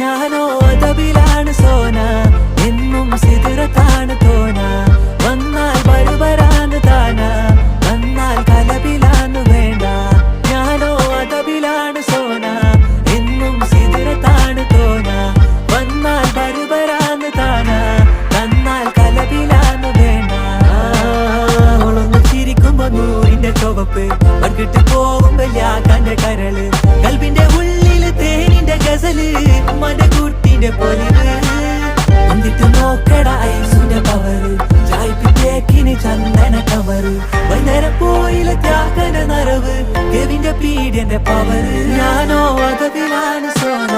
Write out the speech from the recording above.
ഞാനോ അതബിലാണ് സോന, എന്നും സിദറത്താണ് തോന. വന്നാൽ ബരുബരാന്ന് താന, വന്നാൽ കലബിലാന്ന് വേണ്ട. ഞാനോ അതബിലാണ് സോന, എന്നും സിദറത്താണ് തോന. വന്നാൽ ബരുബരാന്ന് താന, വന്നാൽ കലബിലാന്ന് വേണ്ട. അവളൊന്ന് ചിരിക്കുമ്പോ നൂറിന്റെ ചുവപ്പ്, പങ്കിട്ട് പോകുമ്പോ യാക്കാന്റെ കരള്. കൽബിന്റെ ഉള്ളില് തേനിന്റെ ഗസല്, മടകൂട്ടിന്റെ പൊലിവ്. എന്നിട്ട് നോക്കട ഐസുന്റെ പവറ്, ചായ്പിറ്റേക്കിന് ചന്ദന കവറ്. വൈകുന്നേരം പോയില്ല ത്യാഗന നരവ്, കെവിന്റെ പീഡിയന്റെ പവറ്. ഞാനോ അതബിലാണ് സോന.